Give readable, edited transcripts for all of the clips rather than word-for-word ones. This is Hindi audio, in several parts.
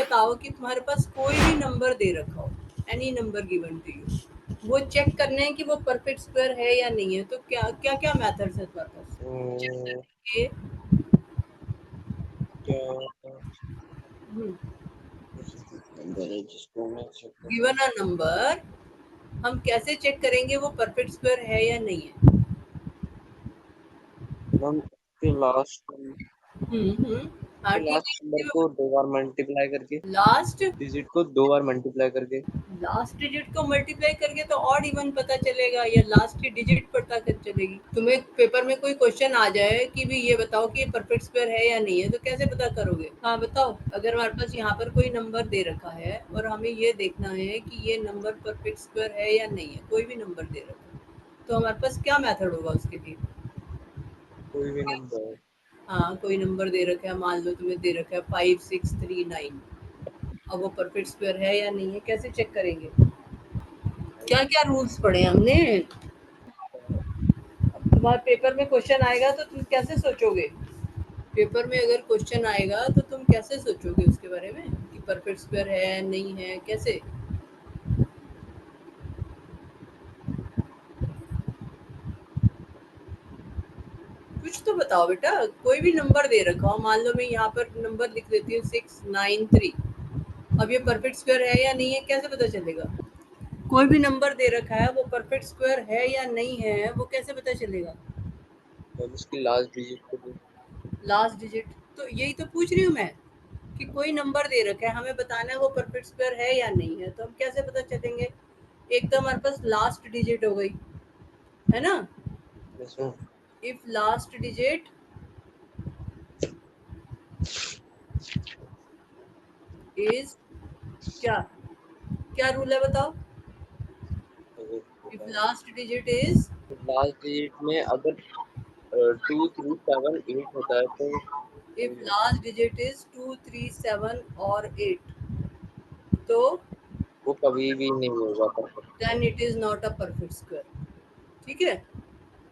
बताओ कि तुम्हारे पास कोई भी नंबर दे रखा हो, any number given to you, वो चेक करना है कि वो परफेक्ट स्क्वायर है या नहीं है, तो क्या क्या क्या मेथड्स है तुम्हारे पास चेक तो करने के? क्या हम्म, नंबर है जिसको मैं चेक करता गिवन अ नंबर, हम कैसे चेक करेंगे वो परफेक्ट स्क्वायर है या नहीं है? हूँ मैम के लास्ट हाँ के ठीक लास्ट नंबर है। को 2 बार मल्टीप्लाई करके, लास्ट डिजिट को 2 बार मल्टीप्लाई करके। लास्ट डिजिट को मल्टीप्लाई करके तो ऑड इवन पता चलेगा या लास्ट की डिजिट पता कर चलेगी? तुम्हें पेपर में कोई क्वेश्चन आ जाए कि भी ये बताओ कि ये परफेक्ट स्क्वायर है या नहीं है, तो कैसे पता करोगे? हाँ बताओ, अगर हमारे पास यहाँ पर कोई नंबर दे रखा है और हमें ये देखना है कि ये नंबर परफेक्ट स्क्वायर है या नहीं है, कोई भी नंबर दे रखा है, तो हमारे पास क्या मेथड होगा उसके लिए? कोई भी नंबर हाँ, कोई नंबर दे रखा है, मान लो तुम्हें दे रखा है 5639, अब वो परफेक्ट स्क्वायर है या नहीं है, कैसे चेक करेंगे? क्या क्या रूल्स पढ़े हमने? अब तुम्हारे पेपर में क्वेश्चन आएगा तो तुम कैसे सोचोगे? पेपर में अगर क्वेश्चन आएगा तो तुम कैसे सोचोगे उसके बारे में कि परफेक्ट स्क्वायर है नहीं है, कैसे? कुछ तो बताओ बेटा। कोई भी नंबर दे रखा हो, मान लो मैं यहाँ पर नंबर लिख देती हूँ 693, अब ये परफेक्ट स्क्वायर है या नहीं है, कैसे पता चलेगा? कोई भी नंबर दे रखा है, वो परफेक्ट स्क्वायर है या नहीं है, वो कैसे पता चलेगा? मैम उसकी लास्ट डिजिट को भी। लास्ट डिजिट, तो यही तो पूछ रही हूँ मैं कि कोई नंबर दे रखा है, हमें बताना है वो परफेक्ट स्क्वायर है या नहीं है, तो हम कैसे पता चलेंगे? एक तो हमारे पास लास्ट डिजिट हो गई, है ना? इसमें इफ लास्ट डिजिट इज, क्या क्या रूल है बताओ? If last digit is, last digit में अगर 2 3 7 8 होता है तो इफ सही है। लास्ट डिजिट इज 2 3 7 और 8, तो वो कभी भी नहीं होगा perfect. Then it is not a perfect square. ठीक है।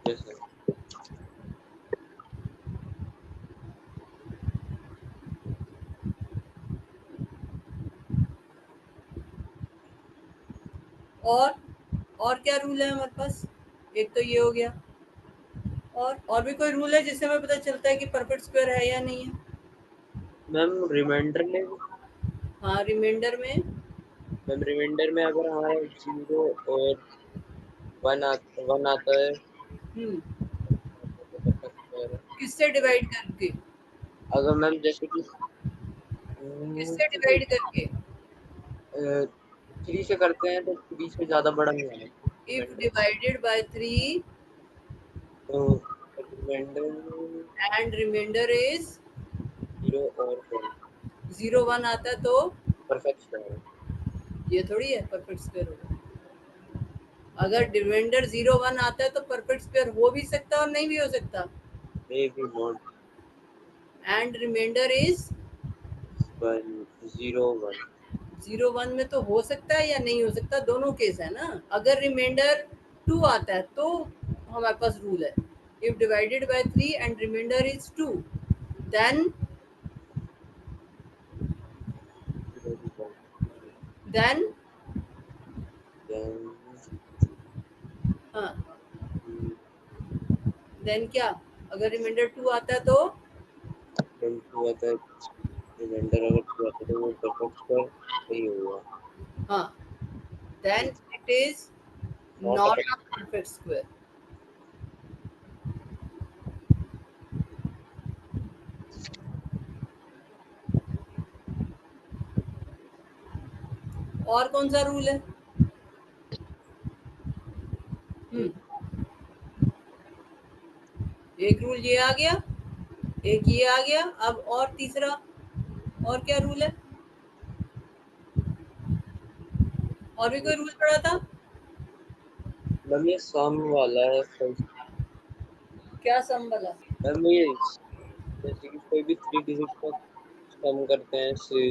जैसे और और क्या रूल है हमारे पास? एक तो ये हो गया, और भी कोई रूल है जिससे हमें पता चलता है कि परफेक्ट स्क्वायर है या नहीं है? मैम रिमाइंडर में, हाँ, रिमाइंडर मैम रिमाइंडर में अगर हमारा 0 और 1 आता है में तो परफेक्ट है। किससे डिवाइड करके? अगर मैम जैसे कि किससे डिवाइड करके? 3 से करते हैं तो 3 से ज्यादा बड़ा नहीं आना इफ रिमाइंडर। डिवाइडेड बाय 3 तो रिमाइंडर एंड रिमाइंडर इज 0 और 1 0 1 आता है, तो परफेक्ट है। ये थोड़ी है परफेक्ट स्क्वायर होगा। अगर रिमाइंडर 0 1 आता है तो परफेक्ट स्क्वायर हो भी सकता है और नहीं भी हो सकता। Maybe not and remainder is 0 1। 0 1 में तो हो सकता है या नहीं हो सकता, दोनों केस है ना। अगर रिमाइंडर 2 आता है तो हमारे पास रूल है, if divided by 3 and remainder is 2, then then हाँ, देन क्या? अगर रिमाइंडर 2 आता है तो रिमाइंडर अगर 2 आता है तो वो परफेक्ट स्क्वायर नहीं होगा। हाँ, then it is not not a perfect square. और कौन सा रूल है? हम्म, एक रूल ये आ गया, एक ये आ गया, अब और तीसरा, और क्या रूल है? और भी कोई रूल पड़ा था? मैम ये सम वाला है फर्स्ट। क्या सम वाला? मैम ये जैसे कि कोई भी 3 डिजिट का सम करते हैं से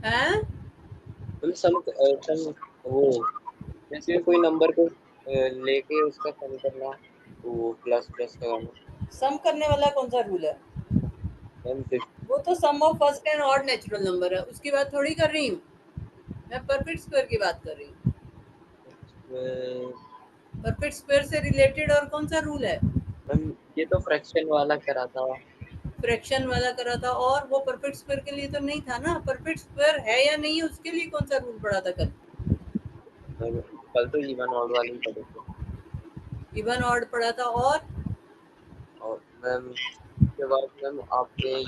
है मैम सम वो जैसे कोई नंबर को लेके उसका सम करना, तो वो प्लस प्लस लगाना। सम करने वाला कौन सा रूल है? मैम वो तो sum of first and odd natural number है, उसकी बात थोड़ी कर रही हूँ मैं, परफेक्ट स्क्वायर की बात कर रही हूँ। परफेक्ट स्क्वायर से रिलेटेड और कौन सा रूल है? मैम ये तो फ्रैक्शन वाला करा था। फ्रैक्शन वाला करा था, और वो परफेक्ट स्क्वायर के लिए तो नहीं था ना। परफेक्ट स्क्वायर है या नहीं है उसके लिए कौन सा रूल पढ़ा था कल? मैम कल तो इवन ऑड वाली पढ़े थे। इवन ऑड पढ़ा था, और मैम उसके बाद मैम आपने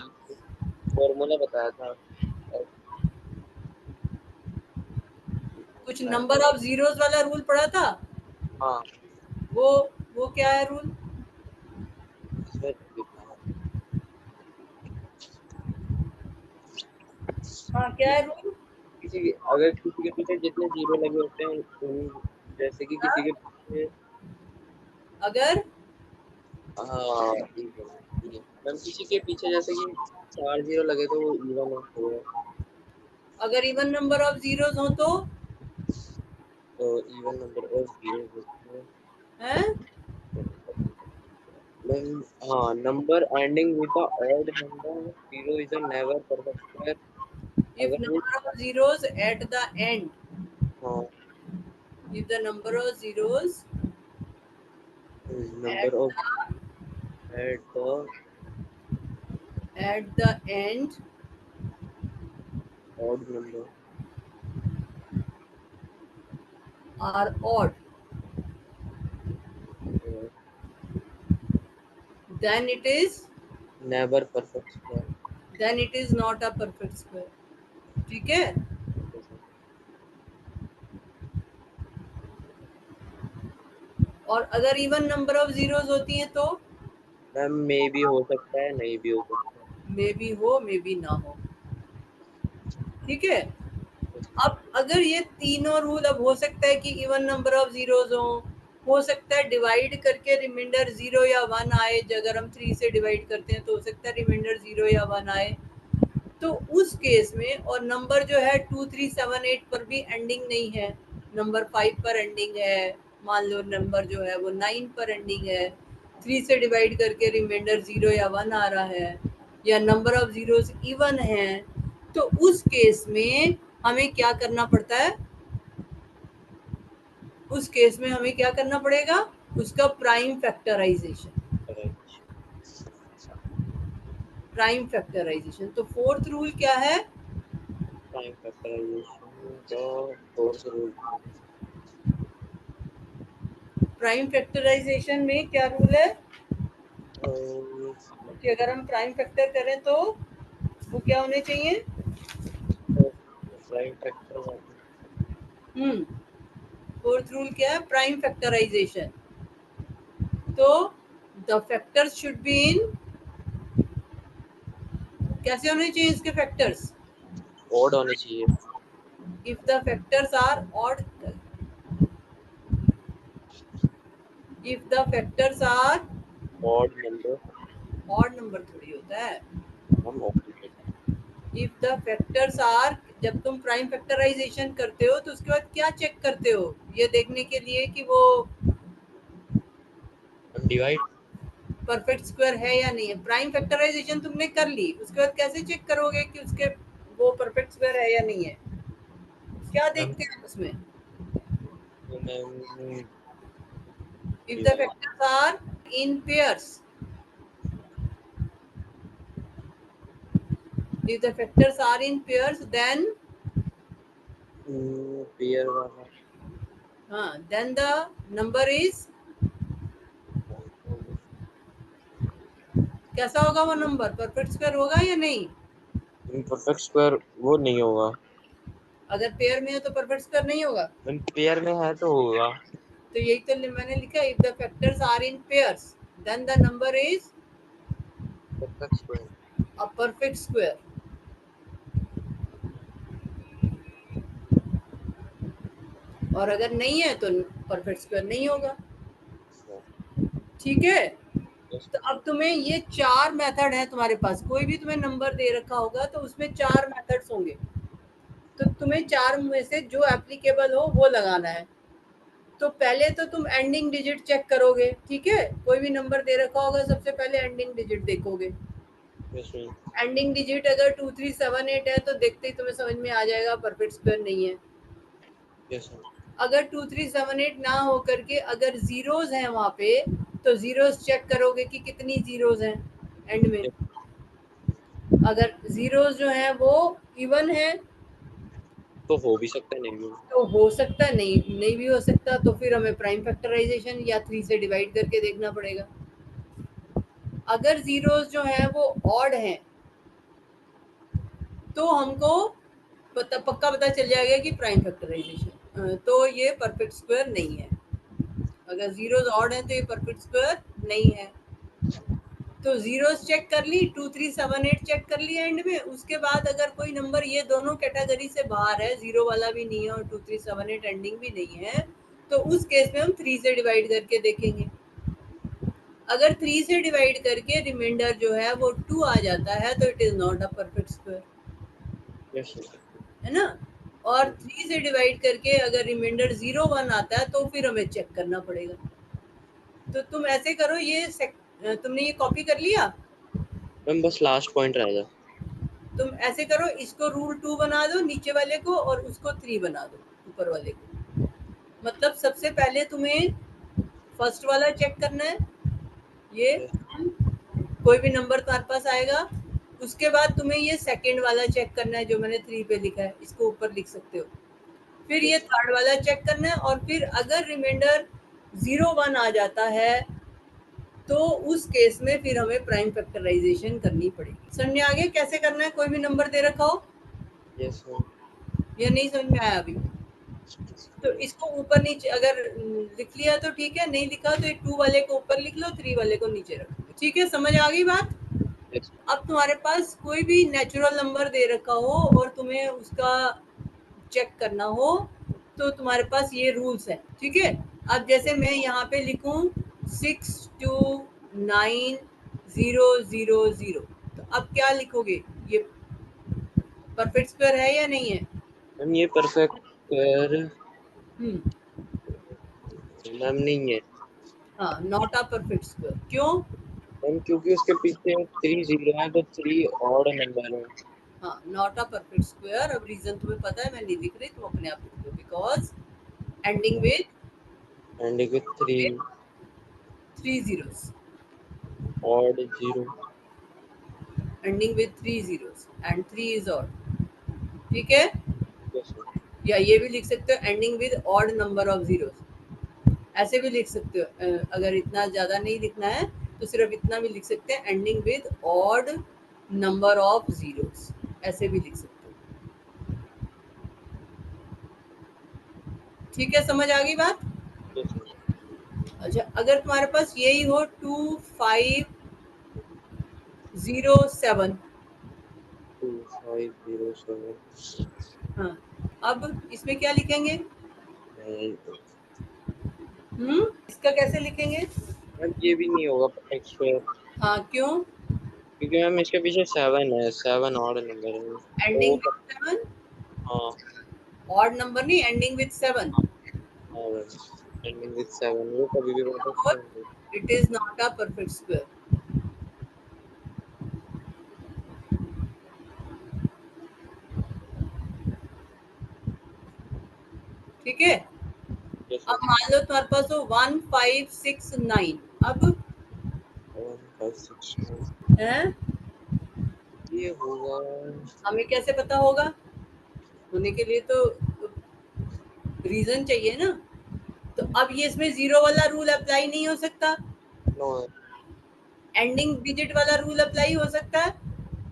फॉर्मूला बताया था। कुछ नंबर ऑफ जीरोस वाला रूल पढ़ा था। हाँ वो वो क्या है रूल? इसमें लिखा है। हाँ, क्या है रूल? अगर किसी के पीछे जितने जीरो लगे होते हैं जैसे कि किसी के पीछे अगर हाँ ठीक है ठीक है मैम किसी के पीछे जैसे कि 4 जीरो लगे तो वो इवन हो गया। अगर इवन नंबर ऑफ जीरोस हो तो तो इवन नंबर ऑफ जीरो होते हैं। है। मैम हाँ number ending with the odd number zero is a never perfect square. If अगर वो number of zeros at the end, हाँ if the number of zeros at number of at the the end odd number are odd, then it is never perfect square. not a perfect square. ठीक है। और अगर इवन नंबर ऑफ जीरोस होती हैं तो मैम मे भी हो सकता है नहीं भी हो सकता है। मे बी हो मे बी ना हो। ठीक है। अब अगर ये तीनों रूल, अब हो सकता है कि इवन नंबर ऑफ जीरोस हो सकता है डिवाइड करके रिमाइंडर 0 या 1 आए। अगर हम 3 से डिवाइड करते हैं तो हो सकता है रिमाइंडर 0 या 1 आए। तो उस केस में, और नंबर जो है 2 3 7 8 पर भी एंडिंग नहीं है, नंबर 5 पर एंडिंग है, मान लो नंबर जो है वो 9 पर एंडिंग है, 3 से डिवाइड करके रिमाइंडर 0 या 1 आ रहा है, या नंबर ऑफ जीरोस इवन है, तो उस केस में हमें क्या करना पड़ता है? उस केस में हमें क्या करना पड़ेगा? उसका प्राइम फैक्टराइजेशन। Prime factorisation. तो फोर्थ रूल क्या है? प्राइम फैक्टराइजेशन का फोर्थ रूल प्राइम फैक्टराइजेशन में क्या रूल है कि अगर हम प्राइम फैक्टर करें तो वो क्या होने चाहिए? प्राइम फैक्टर फोर्थ रूल क्या है? Prime factorisation. तो the factors should be in, कैसे होने चाहिए इसके फैक्टर्स? ऑड होने चाहिए। If the factors are odd, if the factors are odd number odd number थोड़ी होता है। हम odd if the factors are, जब तुम प्राइम फैक्टराइजेशन करते हो तो उसके बाद क्या चेक करते हो ये देखने के लिए कि वो डिवाइड परफेक्ट स्क्वायर है या नहीं है? प्राइम फैक्टराइजेशन तुमने कर ली, उसके बाद कैसे चेक करोगे कि उसके वो परफेक्ट स्क्वायर है या नहीं है? क्या मैम देखते हैं उसमें? Ma'am if the factors are in pairs, if the factors are in pairs then pair वाला then the number is, कैसा होगा वो नंबर? परफेक्ट स्क्वायर होगा या नहीं? परफेक्ट स्क्वायर वो नहीं होगा। अगर पेयर में है तो परफेक्ट स्क्वायर नहीं होगा। मैम पेयर में है तो होगा। तो यही तो मैंने लिखा, if the factors are in pairs then the number is perfect square. A perfect square. और अगर नहीं है तो परफेक्ट स्क्वायर नहीं होगा। ठीक है। तो अब तुम्हें ये 4 मेथड है तुम्हारे पास, कोई भी तुम्हें नंबर दे रखा होगा तो उसमें 4 मेथड्स होंगे, तो तुम्हें 4 में से जो एप्लीकेबल हो वो लगाना है। तो पहले तो तुम एंडिंग डिजिट चेक करोगे। ठीक है, कोई भी नंबर दे रखा होगा सबसे पहले एंडिंग डिजिट देखोगे। Yes ma'am. एंडिंग डिजिट अगर 2378 है तो देखते ही तुम्हें समझ में आ जाएगा परफेक्ट स्क्वायर नहीं है। Yes ma'am. अगर 2378 ना हो करके अगर जीरोज हैं वहां पे, तो जीरोज चेक करोगे कि कितनी जीरोज हैं एंड में। अगर जीरोज जो है वो इवन है तो हो भी सकता है, नहीं भी। तो हो सकता है, नहीं नहीं भी हो सकता, तो फिर हमें प्राइम फैक्टराइजेशन या 3 से डिवाइड करके देखना पड़ेगा। अगर जीरोज जो है वो ऑड हैं तो हमको पक्का पता चल जाएगा कि प्राइम फैक्टराइजेशन, तो ये परफेक्ट स्क्वायर नहीं है। अगर जीरोज ऑड है तो ये परफेक्ट स्क्वायर नहीं है। तो जीरोज चेक कर ली, 2378 चेक कर लिया एंड में। उसके बाद अगर कोई नंबर ये दोनों कैटेगरी से बाहर है, जीरो वाला भी नहीं है और 2378 एंडिंग भी नहीं है, तो उस केस में हम 3 से डिवाइड करके देखेंगे। अगर 3 से डिवाइड करके रिमाइंडर जो है वो 2 आ जाता है तो it is not a perfect square, yes ma'am. है ना। और 3 से डिवाइड करके अगर रिमाइंडर 0 1 आता है तो फिर हमें चेक करना पड़ेगा। तो तुम ऐसे करो, तुमने ये कॉपी कर लिया। मैम बस लास्ट पॉइंट रह गया। तुम ऐसे करो, इसको रूल 2 बना दो नीचे वाले को और उसको 3 बना दो ऊपर वाले को। मतलब सबसे पहले तुम्हें फर्स्ट वाला चेक करना है, ये यस। कोई भी नंबर तुम्हारे पास आएगा। उसके बाद तुम्हें ये सेकंड वाला चेक करना है जो मैंने 3 पे लिखा है, इसको ऊपर लिख सकते हो। फिर ये यस। थर्ड वाला चेक करना है, और फिर अगर रिमाइंडर 0 1 आ जाता है तो उस केस में फिर हमें प्राइम फैक्टराइजेशन करनी पड़ेगी। समझ में आगे कैसे करना है? कोई भी नंबर दे रखा हो यस मैम। या नहीं समझ में आया अभी? तो इसको ऊपर नीचे अगर लिख लिया तो ठीक है, नहीं लिखा तो 2 वाले को ऊपर लिख लो, 3 वाले को नीचे रख लो। ठीक है, समझ आ गई बात? यस। अब तुम्हारे पास कोई भी नेचुरल नंबर दे रखा हो और तुम्हें उसका चेक करना हो तो तुम्हारे पास ये रूल्स है, ठीक है। अब जैसे मैं यहाँ पे लिखूं 6290000, तो अब क्या लिखोगे? ये परफेक्ट स्क्वायर है या नहीं है? मैम ये परफेक्ट स्क्वायर हम्म, मैम नहीं है। हाँ, नॉट अ परफेक्ट स्क्वायर। क्यों? मैम क्योंकि उसके पीछे 3 जीरो है तो 3 ऑड नंबर है। हाँ, नॉट अ परफेक्ट स्क्वायर। अब रीजन तुम्हें पता है, मैं नहीं लिख रही, तुम अपने आप लिख लो। Because ending and with 3 with 3 zeros, odd zero. ending with 3 zeros and 3 is odd, ठीक है। Yes ma'am. या ये भी लिख सकते हो ending with odd number of zeros, ऐसे भी लिख सकते हो। अगर इतना ज्यादा नहीं लिखना है तो सिर्फ इतना भी लिख सकते हैं, ending with odd number of zeros, ऐसे भी लिख सकते हो। ठीक है, समझ आ गई बात? Yes ma'am. अच्छा, अगर तुम्हारे पास यही हो 2507, 2507। हाँ, अब इसमें क्या लिखेंगे? इसका कैसे लिखेंगे? मैम ये भी नहीं होगा परफेक्ट स्क्वायर हाँ, क्यों? क्योंकि मैम इसके पीछे 7 है, 7 ऑड नंबर है तो वो एंडिंग विद 7, हाँ। ऑड नंबर नहीं, एंडिंग विद 7, हाँ मैम एंडिंग विथ 7 वो कभी भी परफेक्ट और square it is not a perfect square. ठीक है। नहीं। यस अब मान लो तुम्हारे पास हो 1569, अब 1569 है, ये होगा। हमें कैसे पता होगा? होने के लिए तो रीजन चाहिए ना। तो अब ये इसमें जीरो वाला रूल अप्लाई नहीं हो सकता, नो। एंडिंग डिजिट वाला रूल अप्लाई हो सकता है?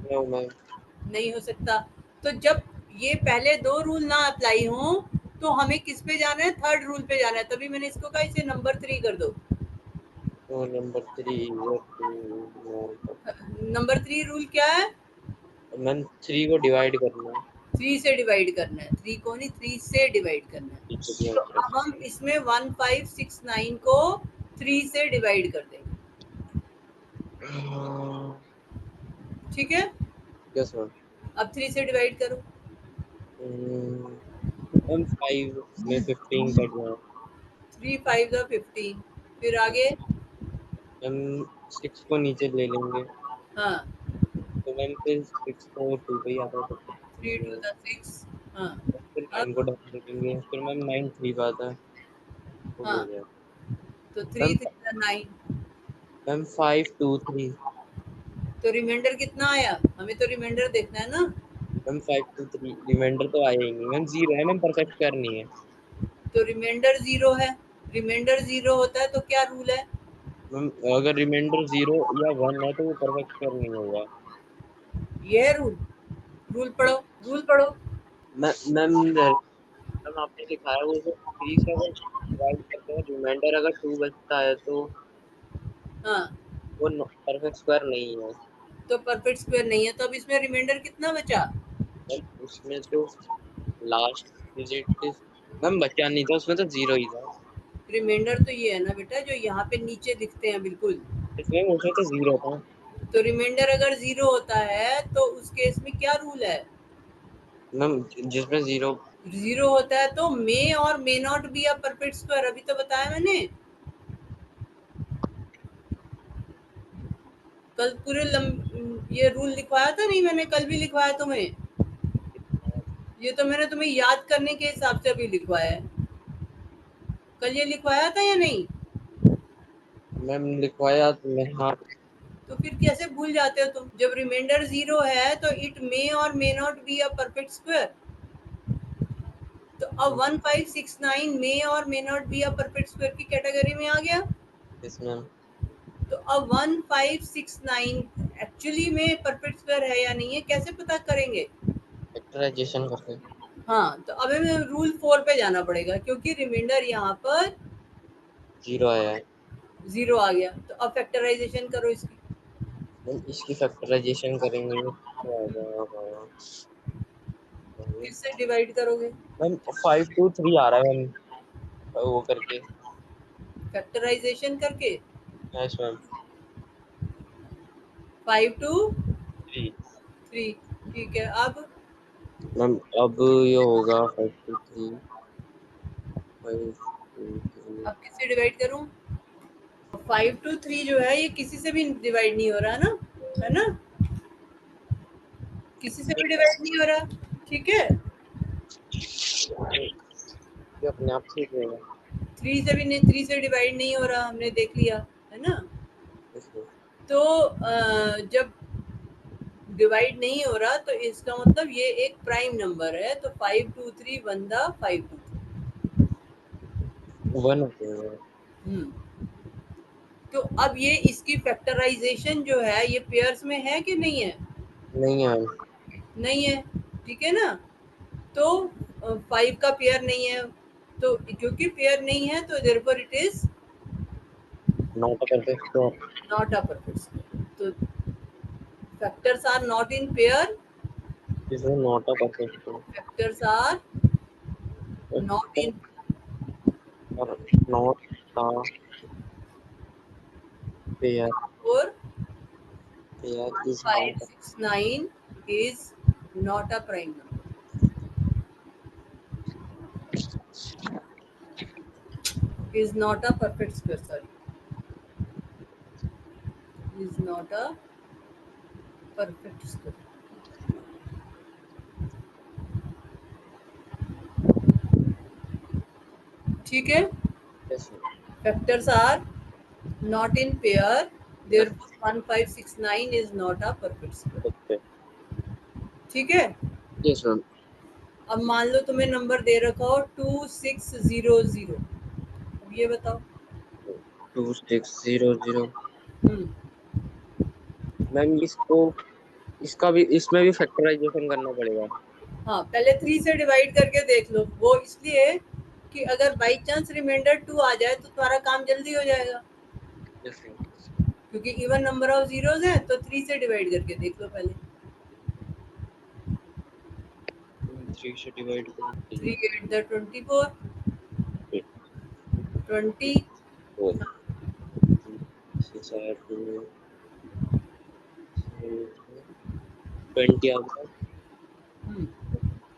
No ma'am. नहीं हो सकता। तो जब ये पहले दो रूल ना अप्लाई हो तो हमें किस पे जाना है? थर्ड रूल पे जाना है। तभी मैंने इसको कहा इसे नंबर 3 कर दो। नो नंबर 3 नंबर 3 रूल क्या है? मैम 3 को डिवाइड करना है। 3 से डिवाइड करना है, 3 को नहीं, 3 से डिवाइड करना है। ठीक है तो डिवाइड कर। अब हम इसमें 1569 को 3 से डिवाइड कर देंगे, ठीक है। Yes ma'am. अब 3 से डिवाइड करो। मैम 5 में 15 करना है। 3 5 15, फिर आगे। मैम 6 को नीचे ले लेंगे। हाँ, मैम फिर 6 तो 2 पे ही आता है, तो 3 फिर 2 6। हाँ फिर अब 9 को डाउन देखेंगे, फिर मैम 9 3 पे आता है, वो भी हाँ हो जाएगा। तो 3 मैम 3 9। मैम 5 2 3। तो रिमाइंडर कितना आया? हमें तो रिमाइंडर देखना है ना। मैम 5 2 3 रिमाइंडर तो आया ही नहीं मैम, 0 है मैम, परफेक्ट स्क्वायर नहीं है। तो रिमाइंडर 0 है। रिमाइंडर 0 होता है तो क्या रूल है? मैम अगर रिमाइंडर 0 या 1 है तो वो परफेक्ट स्क्वायर नहीं होगा। ये है रूल। रूल पढ़ो, रूल पढ़ो। मैम मैम आपने लिखा है वो जो 3 से अगर डिवाइड करते हैं, रिमाइंडर अगर 2 बचता है तो हाँ वो परफेक्ट स्क्वायर नहीं है। तो परफेक्ट स्क्वायर नहीं है, तो अब इसमें रिमाइंडर कितना बचा? मैम उसमें तो लास्ट डिजिट मैम बचा नहीं था, उसमें तो 0 ही था। रिमाइंडर तो ये है ना बेटा, जो यहाँ पे नीचे दिखते हैं बिल्कुल। इसमें उसमें तो 0 था। तो रिमाइंडर अगर 0 होता है तो उस केस में क्या रूल है? मैम जिसमें 0 0 होता है तो मे और may not be a perfect square, अभी तो बताया मैंने। कल पूरे ये रूल लिखवाया था नहीं मैंने? कल भी लिखवाया तुम्हें। ये तो मैंने तुम्हें याद करने के हिसाब से अभी लिखवाया है। कल ये लिखवाया था या नहीं? मैम लिखवाया तो मैं, हाँ। तो फिर कैसे भूल जाते हो तुम? जब रिमाइंडर 0 है तो इट मे और may not be a perfect square. तो अब 1569 मे और may not be a perfect square की कैटेगरी में आ गया। Yes ma'am. तो अब 1569 एक्चुअली में परफेक्ट स्क्वायर है या नहीं है, कैसे पता करेंगे? फैक्टराइजेशन करके हाँ तो अब हमें रूल 4 पे जाना पड़ेगा, क्योंकि रिमाइंडर यहाँ पर 0 आया है। 0 आ गया। तो अब फैक्टराइजेशन करो इसकी। मैम इसकी फैक्टराइजेशन करेंगे तो आ जाएगा किससे डिवाइड करोगे? मैम 5 2 3 आ रहा है मैम, वो करके। फैक्टराइजेशन करके। Yes ma'am. 5 टू 3 3। ठीक है अब। मैम अब ये होगा 5 2 3 5 2 3। अब किससे डिवाइड करूं? 5 टू 3 जो है ये किसी से भी डिवाइड नहीं हो रहा ना, है ना? किसी से भी डिवाइड नहीं हो रहा। ठीक है। ये अपने आप ठीक रहेगा। 3 से भी नहीं, 3 से डिवाइड नहीं हो रहा, हमने देख लिया, है ना? Yes ma'am. तो जब डिवाइड नहीं हो रहा तो इसका मतलब ये एक प्राइम नंबर है। तो 5 2 3 वन द 5 2 3। 1 होते हैं। तो अब ये इसकी फैक्टराइजेशन जो है ये पेयर्स में है कि नहीं है? नहीं है मैम। नहीं है। ठीक है ना? तो 5 का पेयर नहीं है। तो क्योंकि पेयर नहीं है तो therefore it is not a perfect square. Not a perfect square. तो factors are not in pair. इसमें not a perfect factors are not square in और नॉट अ पेयर। और pair is not 1569 is not a prime number, is not a perfect square, sorry, is not a perfect square. ठीक है। Yes factors are not in pair, ma'am. therefore 1569 is not a perfect square. ठीक है। Yes ma'am. अब मान लो तुम्हें नंबर दे रखा हो 2600। अब ये बताओ। 2600। हम्म। मैम इसको इसका भी इसमें भी फैक्टराइजेशन करना पड़ेगा। हाँ पहले 3 से डिवाइड करके देख लो, वो इसलिए कि अगर बाई चांस रिमाइंडर 2 आ जाए तो तुम्हारा काम जल्दी हो जाएगा। Yes ma'am. क्योंकि इवन नंबर ऑफ जीरोज है तो 3 से डिवाइड करके देख लो पहले। 3 से डिवाइड करें 3 8 द 24। 20। 4 6 8 20 आ गया। हम्म,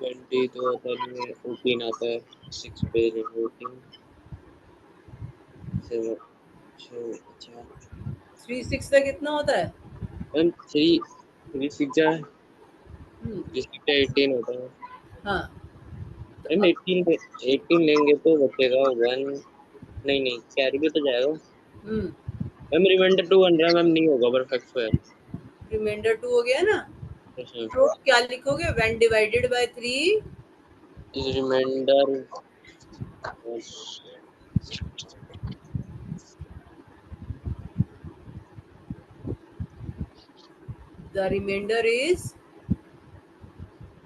20 तो आता नहीं है, 14 आता है। 6 पे 14 7 अच्छा। 3 6 से कितना होता है? मैम 3 3 सीख जाए, हम्म, 3 सीख 18 होता है। हाँ तो मैम अब 18 लेंगे तो बचेगा 1, नहीं नहीं कैरी भी तो जाएगा। हम्म, मैम रिमाइंडर 2 बन रहा है, मैम नहीं होगा परफेक्ट स्क्वायर। रिमाइंडर 2 हो गया ना, तो क्या लिखोगे, when divided by 3 is remainder, the remainder is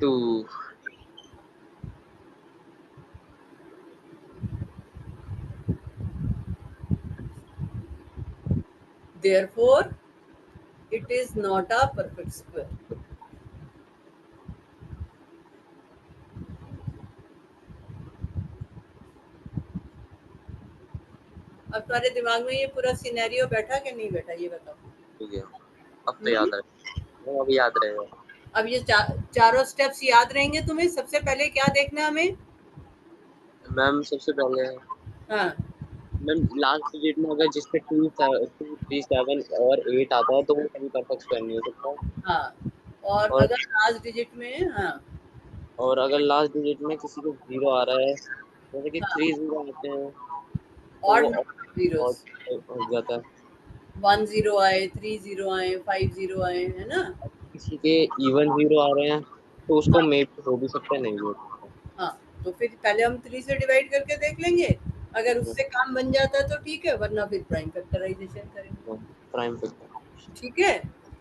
2। therefore it is not a perfect square। अब तुम्हारे दिमाग में ये पूरा सिनेरियो बैठा कि नहीं बैठा, ये बताओ। ठीक है, अब तो हम्म, याद रहे, अब याद रहेगा। अब ये चारों स्टेप्स याद रहेंगे तुम्हें। सबसे पहले क्या देखना है हमें? मैम सबसे पहले, हाँ मैम लास्ट डिजिट में अगर जिसपे 2 3 7 और 8 आता है तो वो कभी परफेक्ट स्क्वायर नहीं हो सकता। हाँ, और और अगर लास्ट डिजिट में, हाँ और अगर लास्ट डिजिट में किसी को 0 आ रहा है, जैसे कि हाँ, 3 0 आते हैं, तो ऑड वो नंबर जीरोस, हो जाता है। 1 0 आए, 3 0 आए, 5 0 आए, है ना। किसी के इवन 0 आ रहे हैं तो उसको मे भी हो भी सकता है, नहीं भी हो सकता। हाँ, तो फिर पहले हम 3 से डिवाइड करके देख लेंगे। अगर उससे काम बन जाता है तो ठीक है, वरना फिर प्राइम फैक्टराइजेशन करेंगे। Prime factor. ठीक है।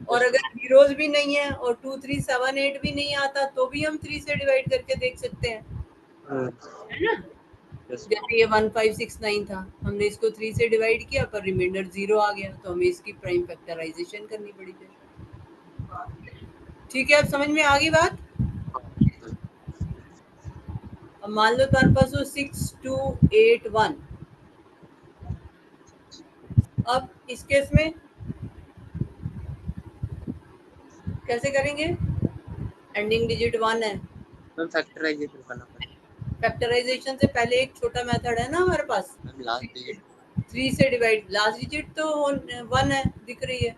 और यस अगर जीरोस भी नहीं है और 2 3 7 8 भी नहीं आता तो भी हम 3 से डिवाइड करके देख सकते हैं, मैम। है ना। यस जैसे ये 1569 था, हमने इसको 3 से डिवाइड किया पर रिमाइंडर 0 आ गया, तो हमें इसकी प्राइम फैक्टराइजेशन करनी पड़ी फिर। ठीक है, अब समझ में आ गई बात। मैम। अब मान लो तुम्हारे पास वो 6281। अब इस केस में कैसे करेंगे? एंडिंग डिजिट 1 है। मैम फैक्टराइजेशन करना पड़ेगा। फैक्टराइजेशन से पहले एक छोटा मेथड है ना हमारे पास, मैम लास्ट डिजिट। 3 से डिवाइड। लास्ट डिजिट तो 1 है, दिख रही है।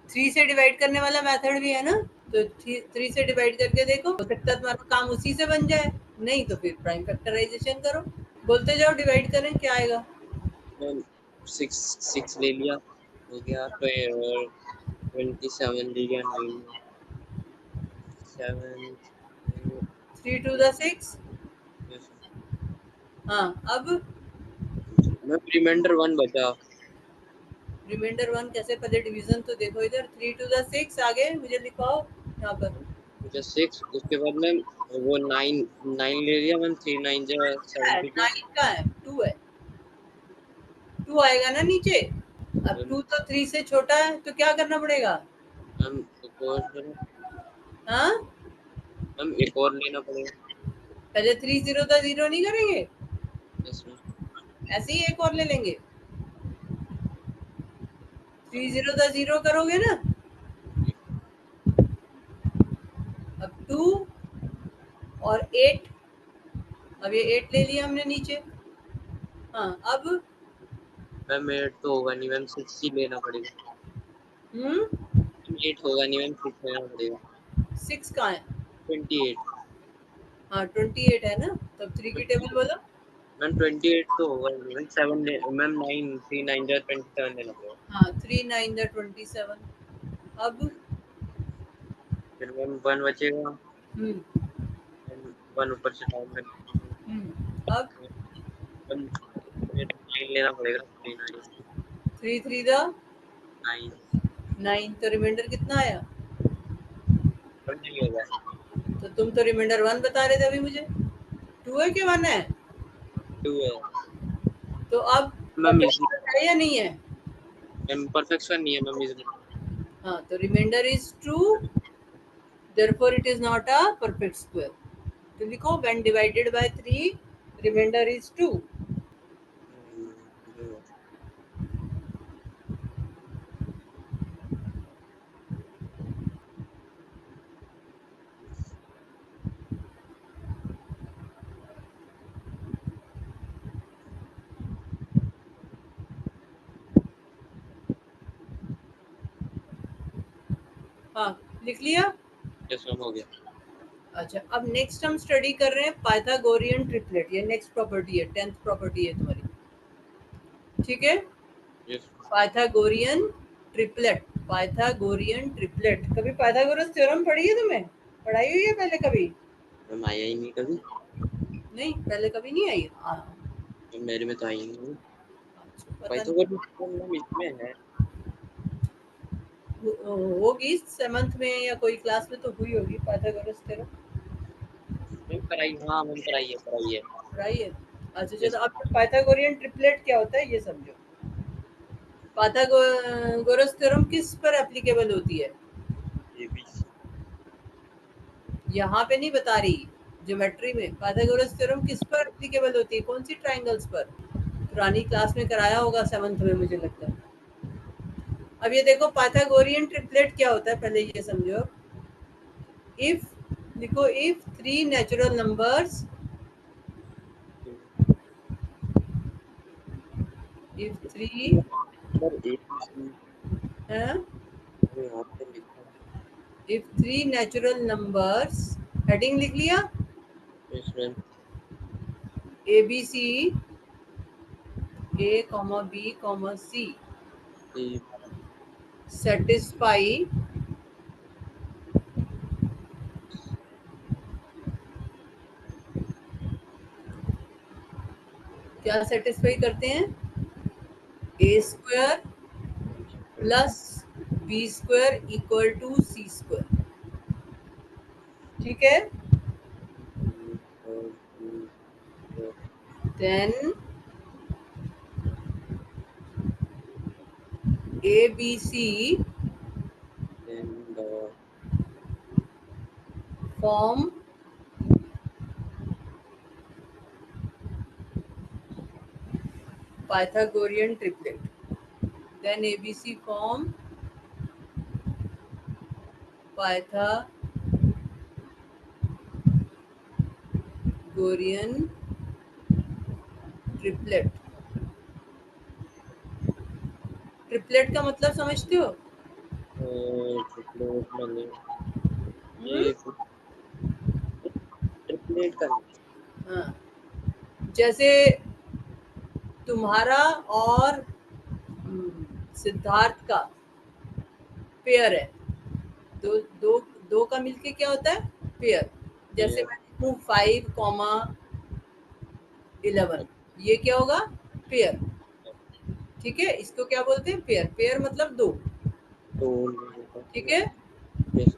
3 से डिवाइड करने वाला मेथड भी है ना, तो 3 से डिवाइड करके देखो, हो सकता है तुम्हारा काम उसी से बन जाए। नहीं तो फिर प्राइम फैक्टराइजेशन करो। बोलते जाओ, डिवाइड करें, क्या आएगा? मैम 6 ले लिया, हो गया तो ये, और 27 ले लिया, 9 7। 3 2 6। यस हाँ, अब मैम रिमाइंडर 1 बचा। रिमाइंडर 1 कैसे? पहले डिवीजन तो देखो इधर। 3 2 6 आगे मुझे लिखवाओ यहाँ पर। मुझे 6, उसके बाद में वो 9 9 ले लिया मैम, 3 9 जा 72। 9 का है, 2 है, 2 आएगा ना नीचे। अब मैम 2 तो 3 से छोटा है, तो क्या करना पड़ेगा? मैम एक और करो। हाँ, मैम एक और लेना पड़ेगा। पहले 3 0 था, 0 नहीं करेंगे, यस मैम। ऐसे ही एक और ले लेंगे। 3 0 था, 0 करोगे ना। अब 2 और 8। अब ये 8 ले लिया हमने नीचे। हाँ, अब मैम 8 तो होगा नहीं मैम, 6 ही लेना पड़ेगा। हम्म, मैम 8 होगा नहीं मैम, 6 लेना पड़ेगा। 6 कहाँ है? 28। हाँ, 28 है ना, तब 3 की टेबल बोलो। मैम 28 तो होगा नहीं मैम, 7 ले मैम, 9 3 9 जा 27 लेना पड़ेगा। हाँ, 3 9 द 27। अब फिर मैम 1 बचेगा। हम्म, 1 ऊपर से डाउन कर दीजिए। अब मैम 9 लेना पड़ेगा, 3 9 3 3 द 9। 9, तो रिमाइंडर कितना आया? मैम नहीं होगा। तो तुम तो रिमाइंडर 1 बता रहे थे अभी मुझे। 2 है कि 1 है? 2 है तो अब मैम, इजी। परफेक्ट है या नहीं है? मैम परफेक्शन नहीं है मैम, इजी। हाँ, तो remainder is true, therefore it is not a perfect square। तो लिखो, when divided by 3 remainder is 2। लिख लिया? यस मैम, हो गया। अच्छा, अब नेक्स्ट हम स्टडी कर रहे हैं पाइथागोरियन ट्रिपलेट। ये नेक्स्ट प्रॉपर्टी है, 10th प्रॉपर्टी है तुम्हारी, ठीक है? Yes Pythagorean triplet, Pythagorean triplet. कभी पाइथागोरस थ्योरम पढ़ी है तुमने? पढ़ाई हुई है पहले कभी? मैम, आया ही नहीं कभी। नहीं, पहले कभी नहीं आई। हाँ, मेरे में तो आई नहीं। अच्छा, पता पाइथागोरस नहीं, थ्योरम मैम इसमें है। होगी 7th में या कोई क्लास में तो हुई होगी पाइथागोरस थ्योरम। मैम कराई, हाँ मैम, कराई है, कराई है। पढ़ाई है? अच्छा यस चलो, अब पाइथागोरियन ट्रिपलेट क्या होता है ये समझो। पाइथागोरस थ्योरम किस पर एप्लीकेबल होती है? ABC। यहाँ पे नहीं बता रही, ज्योमेट्री में पाइथागोरस थ्योरम किस पर एप्लीकेबल होती है, कौन सी ट्राइंगल्स पर? पुरानी क्लास में कराया होगा 7th में, मुझे लगता है। अब ये देखो, पाइथागोरियन ट्रिपलेट क्या होता है पहले ये समझो। इफ, लिखो, if three natural numbers, if three, number ABC यहाँ पे लिखा है। If three natural numbers, heading लिख लिया? Yes ma'am. ABC, A comma B comma C A satisfy, क्या सेटिस्फाई करते हैं? A square plus B square equal to C square, ठीक है? Then A B C then form Pythagorean triplet, then A B C form Pythagorean triplet. Triplet का मतलब समझते हो? ट्रिपलेट मैंने हम्म? ये ट्रिपलेट का नहीं। हाँ, जैसे तुम्हारा और सिद्धार्थ का पेयर है, दो दो दो का मिलके क्या होता है? पेयर। जैसे ये मैं लिखूं 5,11, ये क्या होगा? पेयर। ठीक है, इसको क्या बोलते हैं? पेयर। पेयर मतलब दो, तो ठीक है? यस।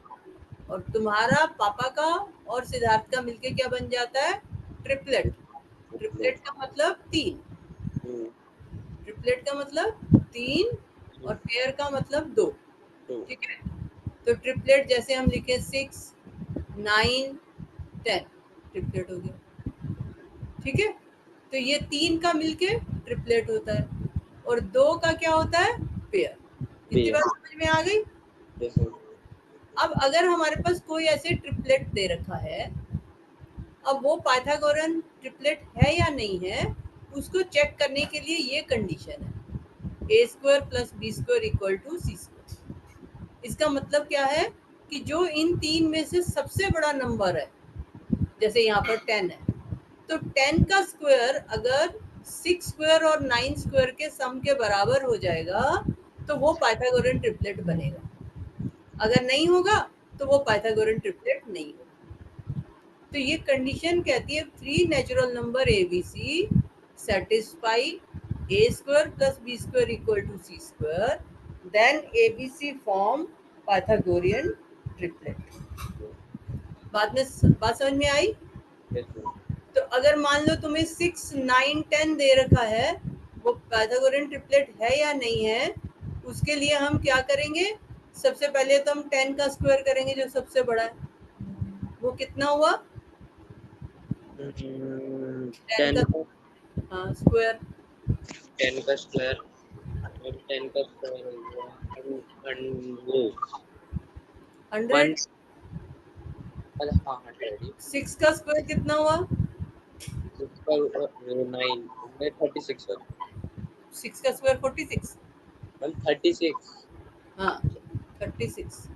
और तुम्हारा पापा का और सिद्धार्थ का मिलके क्या बन जाता है? ट्रिपलेट। Triplet triplet. का मतलब तीन, ट्रिपलेट का मतलब तीन, और पेयर का मतलब दो, तो ठीक है? तो ट्रिपलेट जैसे हम लिखे 6, 9, 10, ट्रिपलेट हो गया, ठीक है? तो ये तीन का मिलके ट्रिपलेट होता है, और दो का क्या होता है? पेयर। इतनी पेयर। बात समझ में आ गई? Yes ma'am. अब अगर हमारे पास कोई ऐसे ट्रिपलेट दे रखा है, अब वो पाइथागोरन ट्रिपलेट है या नहीं है, उसको चेक करने के लिए ये कंडीशन है, A square plus B square equal to C square. इसका मतलब क्या है कि जो इन तीन में से सबसे बड़ा नंबर है, जैसे यहाँ पर 10 है, तो 10 का स्क्वायर अगर 6 स्क्वायर और 9 स्क्वायर के सम के बराबर हो जाएगा तो वो पाइथागोरन ट्रिपलेट बनेगा। अगर नहीं होगा तो वो पाइथागोरन ट्रिपलेट नहीं होगा। तो ये कंडीशन कहती है three natural number A B C satisfy A square plus B square equal to C square, then A B C form Pythagorean triplet. बात समझ में आई? Yes ma'am. तो अगर मान लो तुम्हें 6, 9, 10 दे रखा है, वो पाइथागोरियन ट्रिपलेट है या नहीं है, उसके लिए हम क्या करेंगे? सबसे पहले तो हम 10 का स्क्वायर करेंगे जो सबसे बड़ा है, वो कितना हुआ? 10 टेन का, का हाँ, स्क्वायर। 10 का स्क्वायर। 10 का स्क्वायर हो गया वो 100। वन। हाँ 100। 6 का स्क्वायर कितना हुआ? 6 का 9 में 36 है 6 का स्क्वायर 46। मैम। 36। हाँ, 36।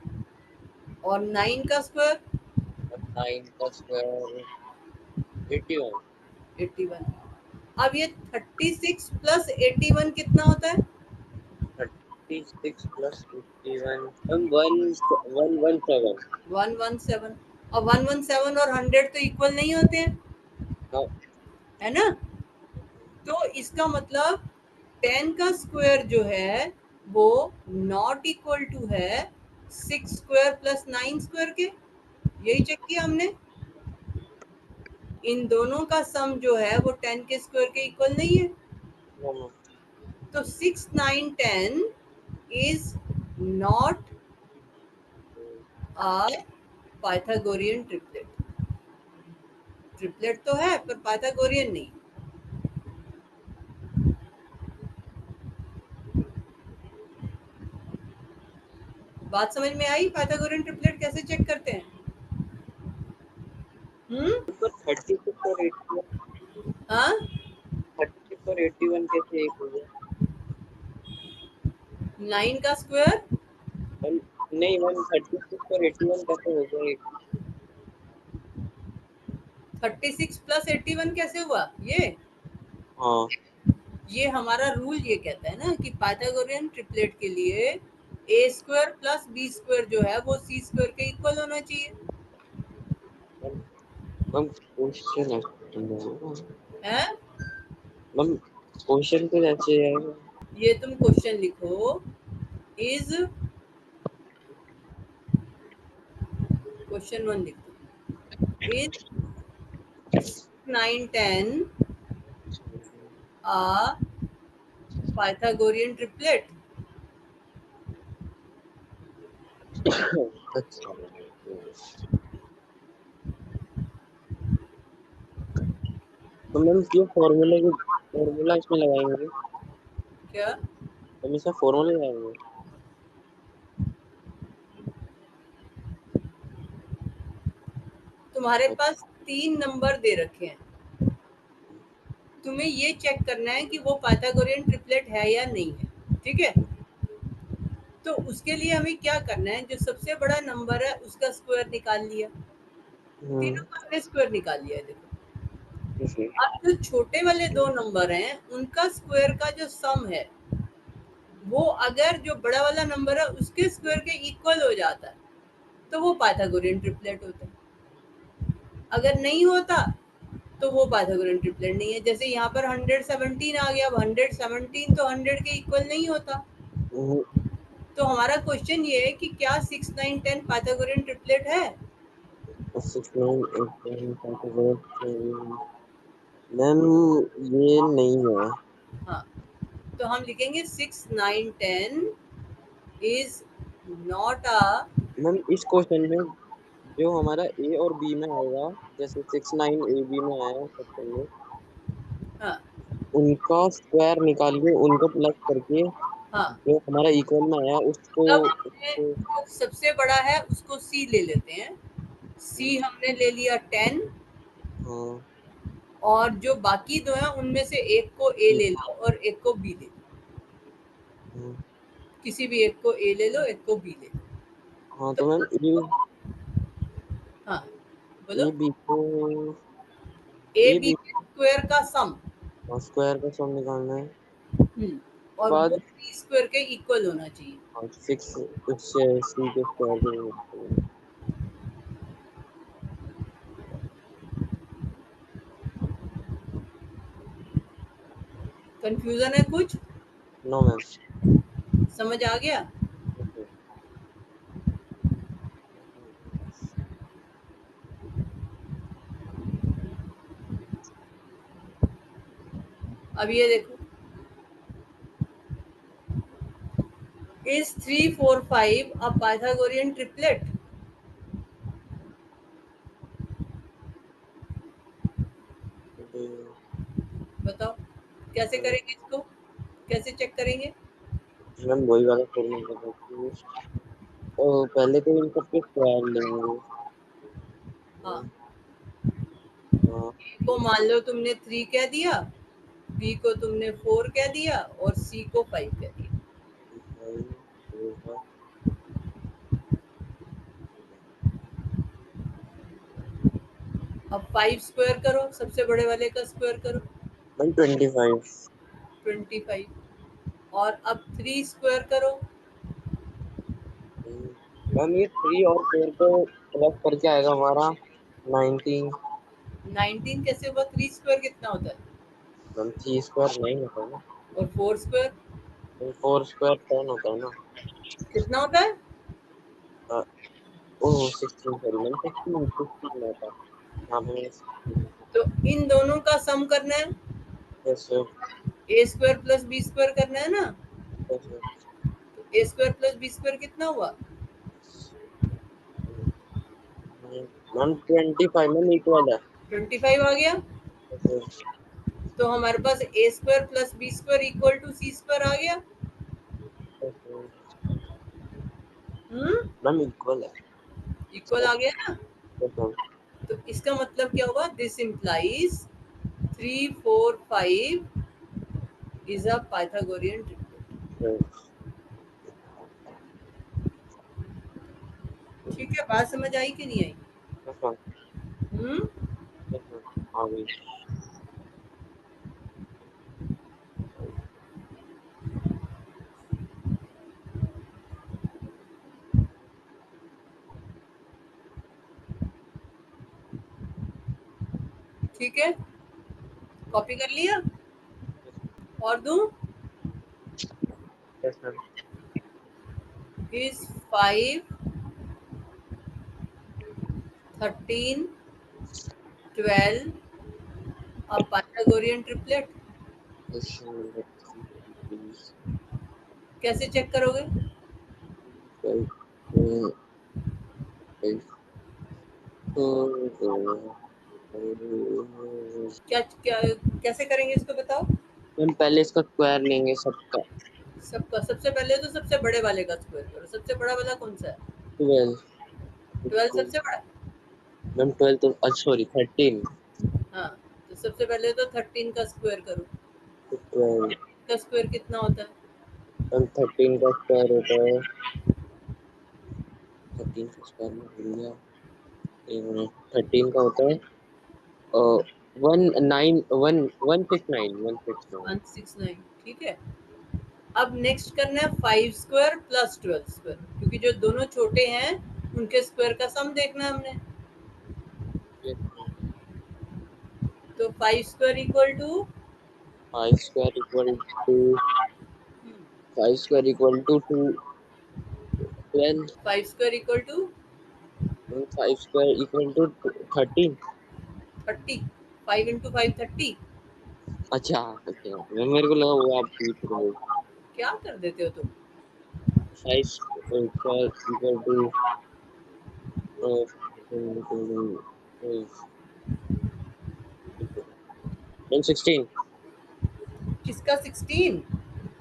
और 9 का स्क्वायर 9 का स्क्वायर 81। 81। अब ये 36 प्लस 81 कितना होता है? 36 प्लस 81 हम 117। 117। और 117 और 100 तो इक्वल नहीं होते हैं, नो। है ना? तो इसका मतलब 10 का स्क्वायर जो है वो नॉट इक्वल टू है 6 स्क्वायर प्लस 9 स्क्वायर के। यही चेक किया हमने। इन दोनों का सम जो है वो 10 के स्क्वायर के इक्वल नहीं है। नो। तो 6 9 10 is not a Pythagorean triplet. Triplet तो है पर पाइथागोरियन नहीं। बात समझ में आई? पाइथागोरियन ट्रिपलेट कैसे चेक करते हैं? तो 36 और 81, हाँ, 36 और 81 कैसे एक हो गया? 9 का स्क्वायर नहीं मैम, 36 और 81 कैसे हो गया एक? 36 प्लस 81 कैसे हुआ? हाँ। ये हमारा रूल ये कहता है ना कि पाइथागोरियन ट्रिपलेट के लिए ए स्क्वायर प्लस बी स्क्वायर जो है वो सी स्क्वायर के इक्वल होना चाहिए। मैम क्वेश्चन है? मैम क्वेश्चन तो ऐसे आएगा। ये तुम क्वेश्चन लिखो, इज क्वेश्चन 1 लिखो, इज 9 10 a Pythagorean triplet? अच्छा तो मैम ये फॉर्मूला इसमें लगाएंगे, क्या? हम इसमें फॉर्मूला लगाएंगे। तुम्हारे पास 3 नंबर दे रखे हैं, तुम्हें ये चेक करना है कि वो पाइथागोरियन ट्रिपलेट है या नहीं है। ठीक है? तो उसके लिए हमें क्या करना है, जो सबसे बड़ा नंबर है उसका स्क्वायर निकाल लिया। तीनों का हमने स्क्वायर निकाल लिया है। देखो, जैसे अब जो छोटे वाले 2 नंबर हैं उनका स्क्वायर का जो सम है वो अगर जो बड़ा वाला नंबर है उसके स्क्वायर के इक्वल हो जाता है तो वो पाइथागोरियन ट्रिपलेट होता है। अगर नहीं होता तो वो पाइथागोरियन ट्रिपलेट नहीं है। जैसे यहाँ पर 117 आ गया। अब 117 तो 100 के इक्वल नहीं होता। तो हमारा क्वेश्चन ये है कि क्या 6 9 10 पाइथागोरियन ट्रिपलेट है? मैम ये नहीं है। हाँ, तो हम लिखेंगे 6 9 10 इज नॉट अ। मैम इस क्वेश्चन में जो हमारा ए और बी में आएगा, जैसे 6 9 ए बी में आया क्वेश्चन में, हाँ, उनका स्क्वायर निकालिए, उनको प्लस करके हाँ। जो हमारा इक्वल में आया उसको तब हमने उसको जो सबसे बड़ा है उसको सी ले लेते हैं। सी हमने ले लिया 10, हाँ और जो बाकी 2 हैं उनमें से एक को ए ले लो और एक को बी ले लो। हाँ किसी भी एक को ए ले लो, एक को बी ले लो। हाँ तो तो मैम हाँ, बोलो। ए बी को ए ए बी बी के स्क्वायर का सम। स्क्वायर का सम निकालना है। और वो बाद सी स्क्वायर के इक्वल होना चाहिए। 6 उससे सी के स्क्वायर के। कंफ्यूजन है कुछ? No ma'am. समझ आ गया? अब ये देखो, इज 3 4 5 अ पाइथागोरियन ट्रिपलेट? बताओ कैसे करेंगे इसको, कैसे चेक करेंगे? मैम वही वाला फॉर्मूला बताइए। तो पहले तो इन सबके स्क्वायर लेंगे। हाँ, हाँ ए को मान लो तुमने 3 कह दिया, बी को तुमने 4 कह दिया और सी को 5 कह दिया। अब 5 स्क्वायर करो, सबसे बड़े वाले का स्क्वायर करो। 125। 25। और अब 3 स्क्वायर करो। मैम ये 3 और 4 को प्लस करके आएगा हमारा 19। 19 कैसे हुआ? 3 स्क्वायर कितना होता है? मैम 3 स्क्वायर 9 होता है ना। और 4 स्क्वायर 4 स्क्वायर 10 होता है ना। कितना होता है? ओह 16 सॉरी मैम 16 होता है यहाँ पे मैंने 16। तो इन दोनों का सम करना है। Yes sir. A square plus B square करना है ना। Yes sir. तो A square plus B square कितना हुआ? मैम 25 मैम इक्वल है। 25 आ गया। Yes sir. तो हमारे पास A square plus B square equal to C square आ गया। Yes sir. Hmm, ma'am equal है। इक्वल आ गया ना। Yes ma'am. तो इसका मतलब क्या हुआ? This implies 3 4 5 is a Pythagorean triplet. ठीक है, बात समझ आई कि नहीं आई? Yes ma'am. Hmm, yes ma'am आ गई। ठीक है, कॉपी कर लिया? और दूं? Yes ma'am. Is 5 13 12 a Pythagorean triplet? Yes ma'am. कैसे चेक करोगे? क्या क्या कैसे करेंगे इसको बताओ? हम पहले इसका स्क्वायर लेंगे सबका। सबका सबसे पहले तो सबसे बड़े वाले का स्क्वायर करो। सबसे बड़ा वाला कौन सा है? 12। 12 सबसे बड़ा है? मैम 12 तो सॉरी 13। हाँ, तो सबसे पहले तो 13 का स्क्वायर करो। 12 का स्क्वायर कितना होता है? मैम 13 का स्क्वायर होता है 13 का स्क्वायर में भूल गया। 13 का होता है 169 169। ठीक है, अब नेक्स्ट करना है 5 स्क्वायर प्लस 12 स्क्वायर, क्योंकि जो दोनों छोटे हैं उनके स्क्वायर का सम देखना है हमने। तो 5 square equal to 5 square equal to 12। 5 square equal to 5 square equal to 13। 30। 5 into 5 30। अच्छा अच्छा मेरे को लगा वो आप पूछ रहे हो। क्या कर देते हो तुम? 5 स्क्वायर इक्वल टू 16। किसका 16?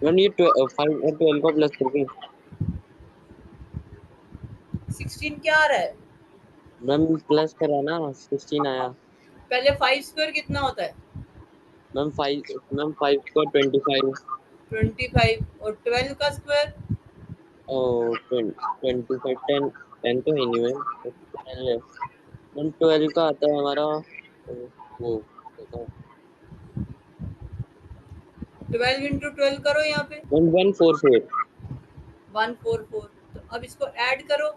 मैम ये 5 और 12 का प्लस करके 16 क्या आ रहा है? मैम प्लस करा ना 16 आया। पहले 5 स्क्वायर कितना होता है? Ma'am 5 square 25 25। और 12 का स्क्वायर? और 25 10 10 तो है नहीं मैम 12 मैम 12 का आता है हमारा वो बताओ 12 इंटू 12 करो यहाँ पे। 144 144। तो अब इसको ऐड करो।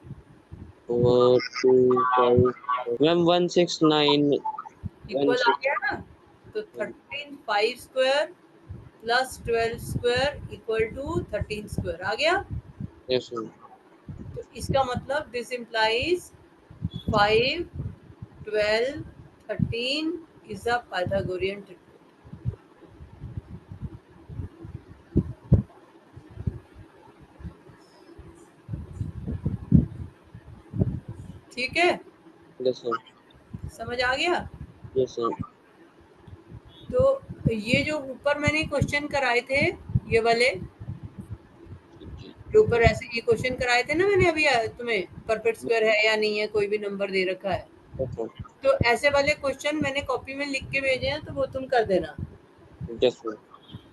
और 25 मैम 169 इक्वल आ 16। गया ना। तो 13 5 square plus 12 square equal to 13 square आ गया। Yes ma'am. तो इसका मतलब this implies 5 12 13 is a Pythagorean triplet. ठीक है, यस मैम। समझ आ गया? Yes ma'am. तो ये जो ऊपर मैंने क्वेश्चन कराए थे, ये वाले जी जो ऊपर ऐसे ये क्वेश्चन कराए थे ना मैंने अभी तुम्हें, परफेक्ट स्क्वायर है या नहीं है, कोई भी नंबर दे रखा है, यस मैम। तो ऐसे वाले क्वेश्चन मैंने कॉपी में लिख के भेजे हैं, तो वो तुम कर देना। Yes ma'am.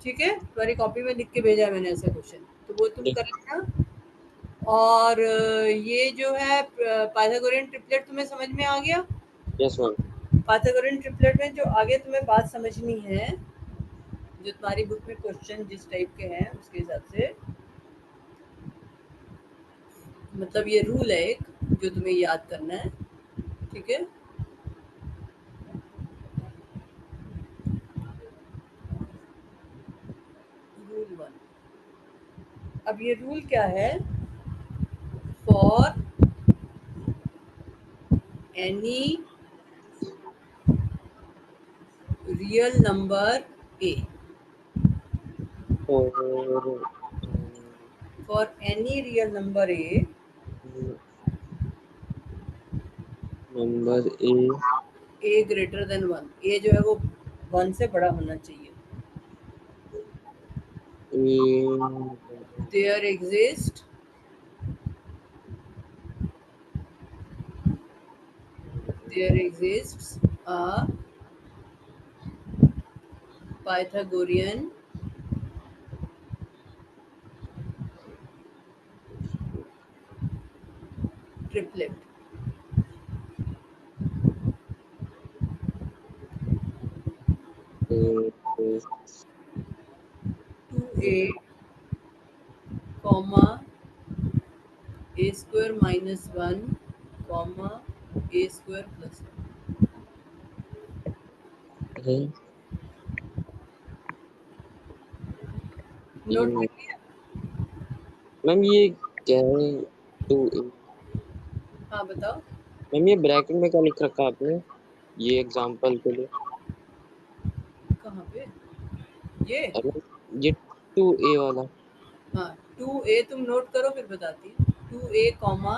ठीक है, तुम्हारी कॉपी में लिख के भेजा है मैंने ऐसा क्वेश्चन, तो वो तुम यस कर लेना। और ये जो है पाइथागोरियन ट्रिपलेट तुम्हें समझ में आ गया? Yes ma'am. पाइथागोरियन ट्रिपलेट में जो आगे तुम्हें बात समझनी है, जो तुम्हारी बुक में क्वेश्चन जिस टाइप के हैं उसके हिसाब से, मतलब ये रूल है एक जो तुम्हें याद करना है, ठीक है। रूल 1। अब ये रूल क्या है? For any real number A, और for any real number A, number A greater than 1, A जो है वो 1 से बड़ा होना चाहिए। A there exist there exists a Pythagorean triplet. A 2a comma a square minus 1 comma a square plus 1. है नोट तीन। कर लिया? मैम ये क्या है? टू ए। हाँ बताओ। मैम ये ब्रैकेट में क्या लिख रखा है आपने ये एग्जांपल के लिए? कहाँ पे? ये? अरे ये टू ए वाला। हाँ 2a तुम नोट करो फिर बताती हूँ। 2a comma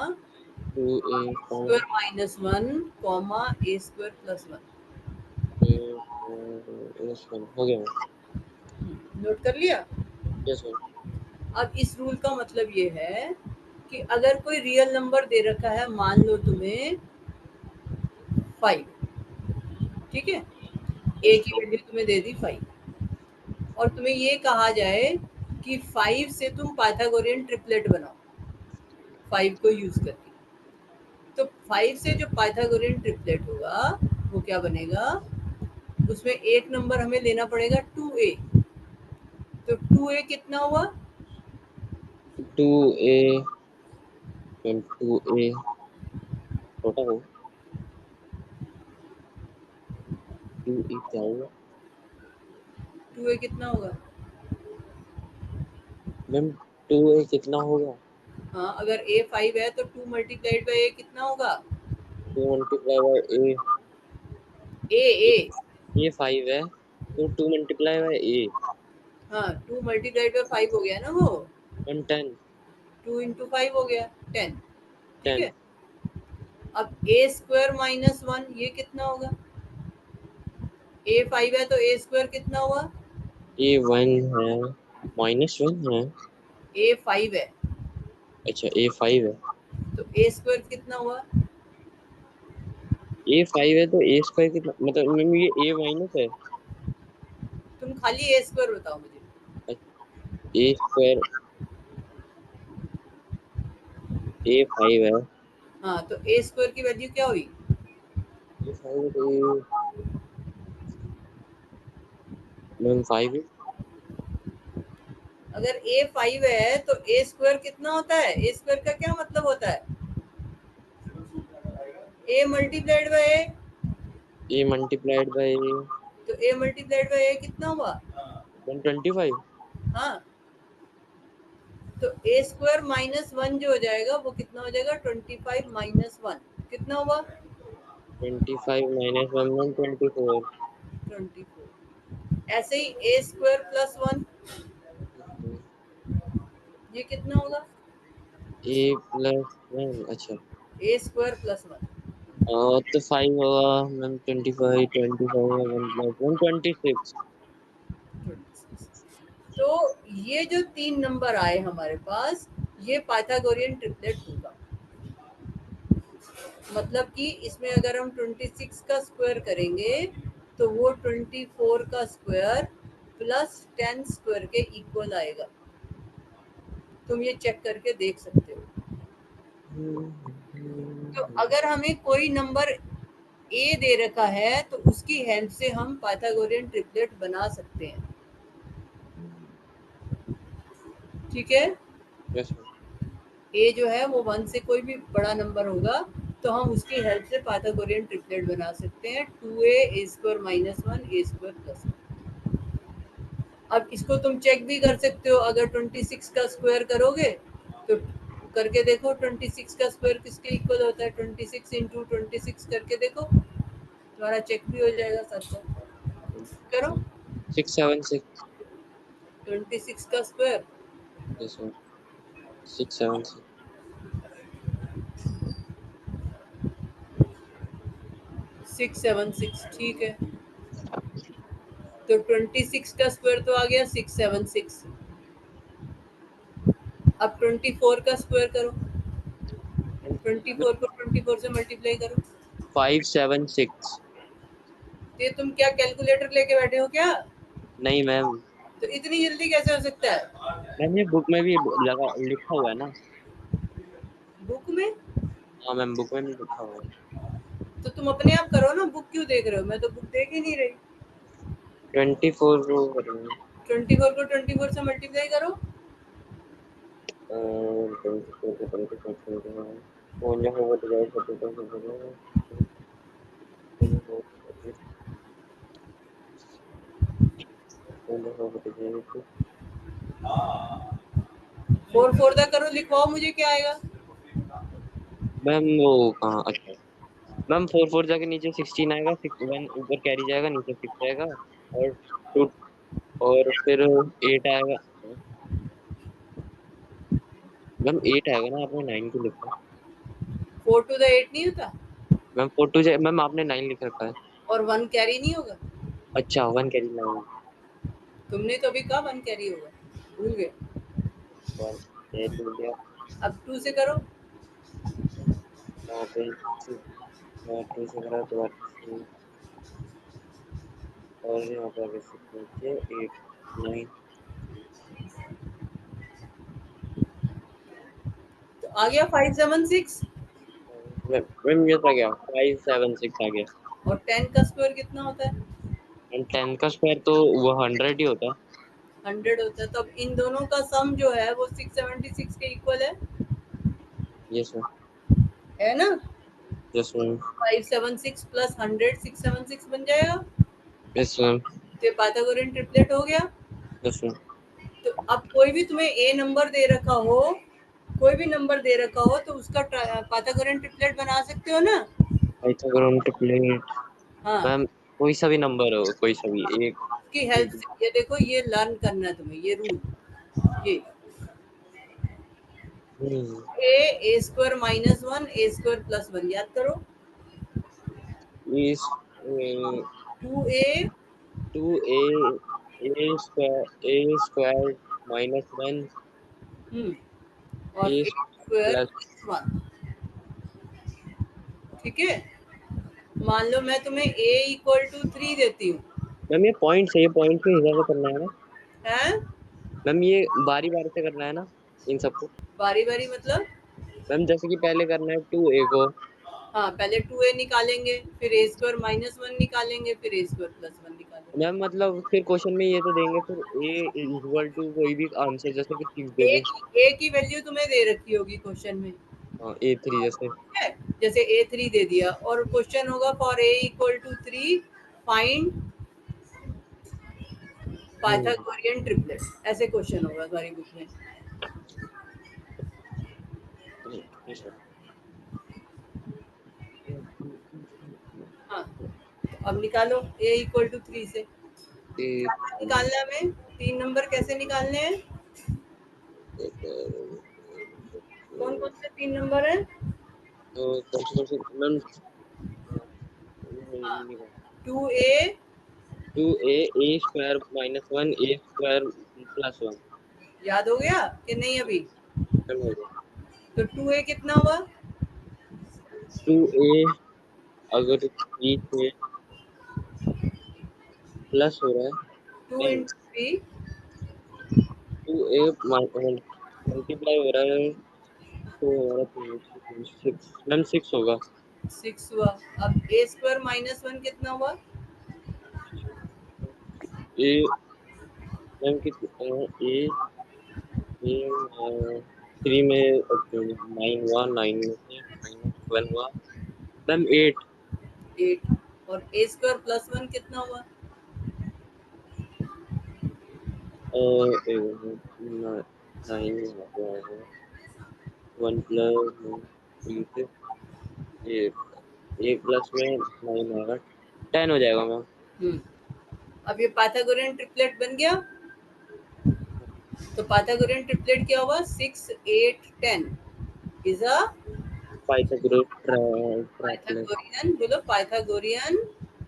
two A square minus 1 comma a square plus 1। Yes ma'am हो गया मैम। नोट कर लिया? Yes ma'am. अब इस रूल का मतलब ये है कि अगर कोई रियल नंबर दे रखा है, मान लो तुम्हें 5, ठीक है, ए की वैल्यू तुम्हें दे दी 5, और तुम्हें ये कहा जाए कि 5 से तुम पाइथागोरियन ट्रिपलेट बनाओ 5 को यूज करके, तो 5 से जो पाइथागोरियन ट्रिपलेट होगा वो क्या बनेगा? उसमें एक नंबर हमें लेना पड़ेगा 2a, तो 2a कितना हुआ? टू ए मैम टू ए छोटा हो। टू ए क्या होगा? 2a कितना होगा? मैम टू ए कितना होगा? हाँ अगर a 5 है तो 2 मल्टीप्लाइड बाई a कितना होगा? To multiply by A. a ये फाइव है तो टू मल्टीप्लाई बाय ए। हाँ 2 मल्टीप्लाइड बाई 5 हो गया ना वो, मैम टेन। 2 इंटू 5 हो गया 10, ठीक टेन। है। अब a स्क्वायर माइनस 1 ये कितना होगा? a 5 है तो a स्क्वायर कितना हुआ? ए वन है माइनस वन है। a 5 है अच्छा ए फाइव है। तो a स्क्वायर कितना हुआ? ए फाइव है तो ए स्क्वायर कितना मतलब मैम ये ए माइनस है। तुम खाली a स्क्वायर बताओ मुझे। ए स्क्वायर ए फाइव है। हाँ तो a स्क्वायर की वैल्यू क्या हुई? ए फाइव है तो ए मैम फाइव है। अगर a 5 है तो a स्क्वायर कितना होता है? a स्क्वायर का क्या मतलब होता है? a multiplied by a, A multiplied by तो a मल्टीप्लाइड बाय a कितना हुआ? 125। हाँ तो a स्क्वायर माइनस 1 जो हो जाएगा वो कितना हो जाएगा? 25 माइनस 1 कितना हुआ? 25 माइनस वन वन 24। 24। ऐसे ही a स्क्वायर प्लस 1 ये कितना होगा? ए प्लस वन अच्छा। a square plus 1। तो फाइव होगा मैम 25 25 वन प्लस वन 26। तो ये जो 3 नंबर आए हमारे पास, ये पाइथागोरियन ट्रिपलेट होगा। मतलब कि इसमें अगर हम 26 का स्क्वायर करेंगे तो वो 24 का स्क्वायर प्लस 10 स्क्वायर के इक्वल आएगा। तुम ये चेक करके देख सकते हो। तो अगर हमें कोई नंबर ए दे रखा है तो उसकी हेल्प से हम पाइथागोरियन ट्रिपलेट बना सकते हैं। ठीक है, यस मैम। ए जो है वो 1 से कोई भी बड़ा नंबर होगा तो हम उसकी हेल्प से पाइथागोरियन ट्रिपलेट बना सकते हैं। 2a a square minus 1 a square plus 1। अब इसको तुम चेक भी कर सकते हो, अगर 26 का स्क्वायर करोगे तो करके देखो 26 का स्क्वायर किसके इक्वल होता है। 26 इंटू 26 करके देखो, तुम्हारा चेक भी हो जाएगा साथ साथ। करो 676। 26 का स्क्वायर। Yes ma'am 676। 676 ठीक है। तो 26 का स्क्वायर तो आ गया 676। अब 24 का स्क्वायर करो, 24 को 24 से मल्टीप्लाई करो। 576। ये तुम क्या कैलकुलेटर लेके बैठे हो क्या? नहीं मैम, तो इतनी जल्दी कैसे हो सकता है? मैम ये बुक में भी लगा लिखा हुआ है ना। बुक में? हाँ मैम बुक में भी लिखा हुआ है। तो तुम अपने आप करो ना, बुक क्यों देख रहे हो? मैं तो बुक देख ही नहीं रही। 24 रो करेंगे। 24 को 24 से मल्टीप्लाई करो। 24 को 24 करेंगे। कौन जा होगा तो जाए 24 कौन जा होगा तो जाए। 4 दा करो, लिखवाओ मुझे क्या आएगा। मैम वो कहाँ, अच्छा मैम 4 4 जाके नीचे 16 आएगा, 1 ऊपर कैरी जाएगा, नीचे 6 आएगा और 2 और फिर 8 आएगा। मैम 8 आएगा ना, आपने 9 क्यों लिखा? 4 टू द 8 नहीं होता? मैम 4 2 मैम आपने 9 लिख रखा है। और 1 कैरी नहीं होगा? अच्छा 1 कैरी 9। तुमने तो अभी कहा 1 कैरी होगा, भूल गए। 1 8 हो गया। अब 2 से करो। यहाँ पे 2 से करा तो 8 और यहाँ पे आगे 6 नीचे 8 9। तो आ गया 576। मैम ये तो आ गया 576 आ गया। और 10 का स्क्वायर कितना होता है? एंड 10 का स्क्वायर तो वो 100 ही होता है। 100 होता है। तो अब इन दोनों का सम जो है वो 676 के इक्वल यस मैम। है ना? Yes ma'am. 576 प्लस 100 676 बन जाएगा। Yes ma'am. तो पाइथागोरियन ट्रिपलेट हो गया। Yes ma'am. तो अब कोई भी तुम्हें ए नंबर दे रखा हो, कोई भी नंबर दे रखा हो तो उसका पाइथागोरियन ट्रिपलेट बना सकते हो ना? Pythagoras triplet. हाँ, मैम कोई सा भी नंबर हो, कोई सा भी एक। की हेल्प से। ये देखो, ये लर्न करना है तुम्हें, ये रूल। ये हम्म। ए स्क्वायर माइनस 1 ए स्क्वायर प्लस 1 याद करो। इस 2a 2a ए स्क्वायर -1 और ए ए स्क्वायर प्लस। प्लस 1। ठीक है, मान लो मैं तुम्हें a इक्वल टू 3 देती हूँ। मैम ये पॉइंट्स है, ये पॉइंट के हिसाब से करना है ना? है? मैम ये बारी बारी से करना है ना इन सबको? बारी बारी मतलब? मैम जैसे कि पहले करना है 2a को। हाँ, पहले 2a निकालेंगे, फिर ए स्क्वायर माइनस 1 निकालेंगे, फिर ए स्क्वायर प्लस 1 निकालेंगे। मैम मतलब फिर क्वेश्चन में ये तो देंगे, फिर a इक्वल टू कोई भी आंसर जैसे कि 6 दे दे। ए की वैल्यू तुम्हें दे रखी होगी क्वेश्चन में। हाँ A3 जैसे। ठीक है, जैसे a3 दे दिया और क्वेश्चन होगा for a equal to 3 find hmm. Pythagorean triplet, ऐसे क्वेश्चन होगा तुम्हारी बुक में। ठीक है। हाँ, तो अब निकालो a इक्वल टू 3 से। ए निकालना है हमें 3 नंबर कैसे निकालने हैं? कौन कौन से 3 नंबर हैं? तो कौन सी मैम? हाँ, 2a 2a ए स्क्वायर -1 ए स्क्वायर +1। याद हो गया कि नहीं अभी? मैम हो गया। तो 2a कितना हुआ? 2a अगर 3 से प्लस हो रहा है। 2 नहीं, इंटू 3 2a मल्टीप्लाई हो रहा है तो हमारा 6 मैम 6 होगा। 6 हुआ। अब a स्क्वायर माइनस 1 कितना हुआ? ए मैम कितना ए ए 3 में 9 हुआ, 9 में से माइनस 12 हुआ मैम 8। 8। और a स्क्वायर प्लस 1 कितना हुआ? 9 हो जाएगा 1 प्लस 8 एक प्लस में 9 आएगा 10 हो जाएगा मैम। हम्म। अब ये पाइथागोरियन ट्रिपलेट बन गया। तो पाइथागोरियन ट्रिपलेट क्या हुआ? 6 8 10 is a Pythagoras triplet. Pythagorean, बोलो पाइथागोरियन।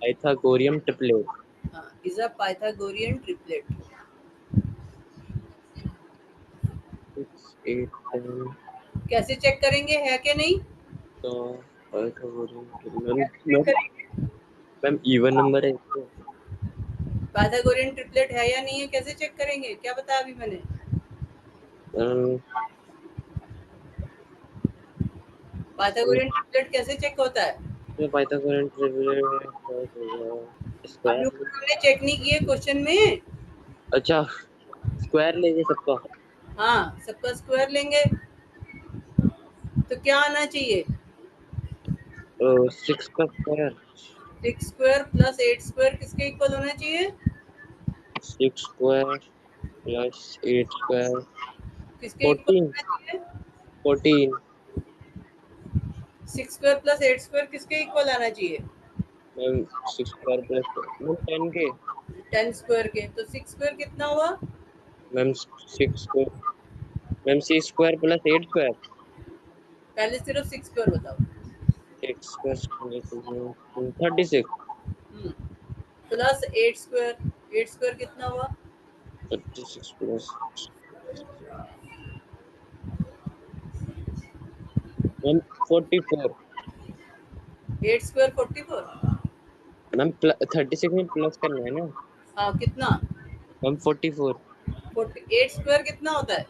पाइथागोरियम ट्रिपलेट। हाँ, इज अ पाइथागोरियन ट्रिपलेट। 6 8 10 कैसे चेक करेंगे है कि नहीं? तो पाइथागोरियम कैसे ट्रिपलेट चेक मैम। करेंगे? मैम इवन नंबर है इसको। पाइथागोरियन ट्रिपलेट है या नहीं है, कैसे चेक करेंगे? क्या बताया अभी मैंने? मैम पाइथागोरियन ट्रिपलेट कैसे चेक होता है? पाइथागोरियम ट्रिपलेट अभी स्क्वायर। ऊपर हमने चेक नहीं किए क्वेश्चन में। अच्छा स्क्वायर लेंगे सबका। हाँ, सबका स्क्वायर लेंगे तो क्या आना चाहिए? 6 का स्क्वायर। 6 स्क्वायर प्लस 8 स्क्वायर किसके इक्वल होना चाहिए? 6 स्क्वायर प्लस 8 स्क्वायर किसके इक्वल 14। होना चाहिए? 14 6 स्क्वायर प्लस 8 स्क्वायर किसके इक्वल आना चाहिए? मैम 6 स्क्वायर प्लस मैम 10 के। 10 स्क्वायर के। तो 6 स्क्वायर कितना हुआ? Ma'am 6 square ma'am 6 square plus 8 square. पहले सिर्फ 6 स्क्वायर बताओ। 6 स्क्वायर 36। Plus 8 square. 8 स्क्वायर कितना हुआ? 36 प्लस मैम 44। 8 स्क्वायर 44। मैम 36 में प्लस करना है ना। हाँ, कितना? मैम 44। 8 स्क्वायर कितना होता है?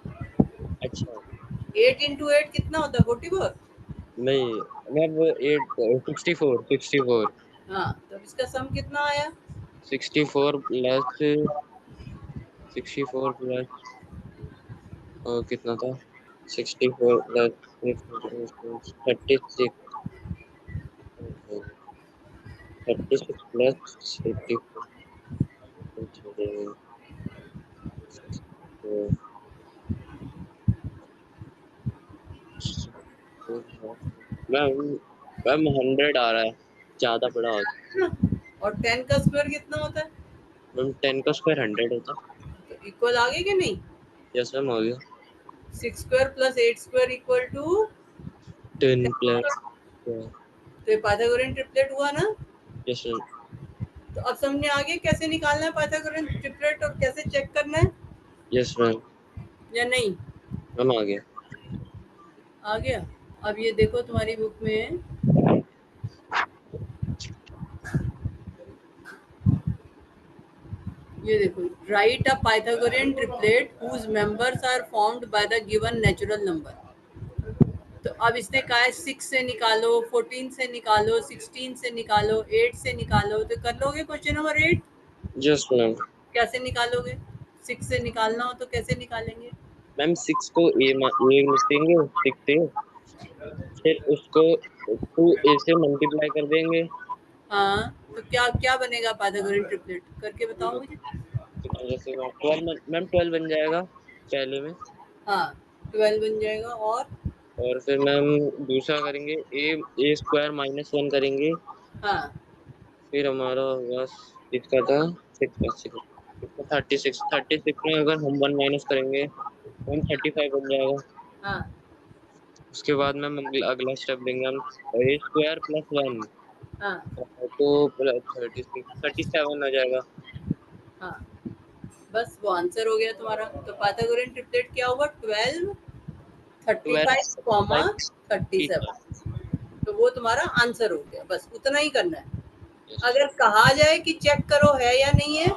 अच्छा 8 इंटू 8 कितना होता है? 44। नहीं मैम 8 64। हाँ, तो इसका सम कितना आया? 64 प्लस 64 प्लस कितना था 64 प्लस 36 36 प्लस 84 मैम मैम 100 आ रहा है ज्यादा बड़ा हो। और 10 का स्क्वायर कितना होता है? मैम 10 का स्क्वायर 100 होता है। तो इक्वल आ गए कि नहीं? यस मैम हो गया। 6 square plus 8 square equal to 10 plus तो ये पाइथागोरियन ट्रिपलेट हुआ ना? Yes ma'am. तो अब समझ में आ गया कैसे निकालना है पाइथागोरियन ट्रिपलेट और कैसे चेक करना है यस मैम। या नहीं? मैम आ गया। आ गया। अब ये देखो तुम्हारी बुक में ये देखो, write a Pythagorean triplet whose members are formed by the given natural number. तो अब इसने कहा है 6 से निकालो, 14 से निकालो, 16 से निकालो, 8 से निकालो। तो कर लोगे क्वेश्चन नंबर 8? Yes ma'am. कैसे निकालोगे? 6 से निकालना हो तो कैसे निकालेंगे? मैम 6 को ए लिखेंगे 6 से फिर उसको 2 ए से मल्टीप्लाई कर देंगे। हाँ, तो क्या क्या बनेगा पाइथागोरियन ट्रिपलेट? करके बताओ मुझे। जैसे 12 मैम 12 बन जाएगा पहले में। हाँ, 12 बन जाएगा। और फिर मैम दूसरा करेंगे ए स्क्वायर माइनस 1 करेंगे। हाँ फिर हमारा होगा कितना था 36 में अगर हम 1 माइनस करेंगे तो हम 35 बन जाएगा। हाँ उसके बाद मैम अगला स्टेप लेंगे हम ए स्क्वायर प्लस 1 हाँ तो प्लस 37 आ जाएगा। हाँ, बस वो आंसर हो गया तुम्हारा। तो पाइथागोरियन ट्रिपलेट क्या हुआ? 12 35 कॉमा 12 37। तो वो तुम्हारा आंसर हो गया। बस उतना ही करना है। yes। अगर कहा जाए कि चेक करो है या नहीं है,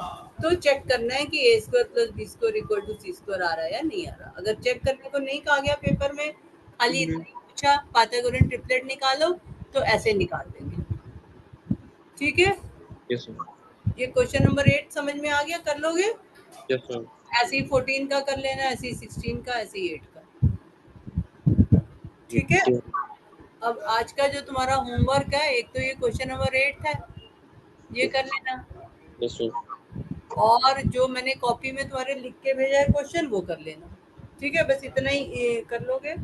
तो चेक करना है कि A square plus B square equal to C square आ रहा है या नहीं आ रहा। अगर चेक करने को नहीं कहा गया पेपर में, खाली इतना ही पूछा पाइथागोरियन ट्रिपलेट निकालो, तो ऐसे निकाल देंगे। ठीक है, यस मैम। ये क्वेश्चन नंबर 8 समझ में आ गया, कर लोगे? Yes ma'am. ऐसे ही 14 का कर लेना, ऐसे ही 16 का, ऐसे ही 8 का। ठीक है, जी। अब आज का जो तुम्हारा होमवर्क है, एक तो ये क्वेश्चन नंबर 8 है, ये कर लेना, यस मैम। और जो मैंने कॉपी में तुम्हारे लिख के भेजा है क्वेश्चन, वो कर लेना। ठीक है, बस इतना ही कर लोगे।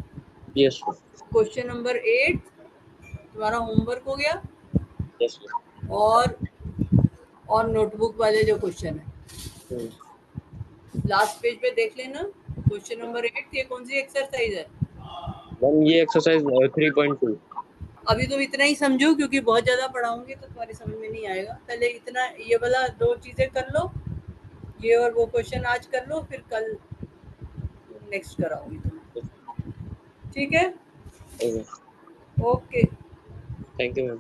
Yes ma'am. क्वेश्चन नंबर 8 तुम्हारा होमवर्क हो गया। Yes ma'am. और नोटबुक वाले जो क्वेश्चन है हम्म। लास्ट पेज पे देख लेना। क्वेश्चन नंबर 8 ये कौन सी एक्सरसाइज है? मैम ये एक्सरसाइज 3.2। अभी तुम इतना ही समझो, क्योंकि बहुत ज्यादा पढ़ाऊंगी तो तुम्हारी समझ में नहीं आएगा। पहले इतना, ये वाला 2 चीजें कर लो, ये और वो क्वेश्चन आज कर लो, फिर कल नेक्स्ट कराऊंगी तुम्हें। ठीक है, okay. Okay. Thank you ma'am.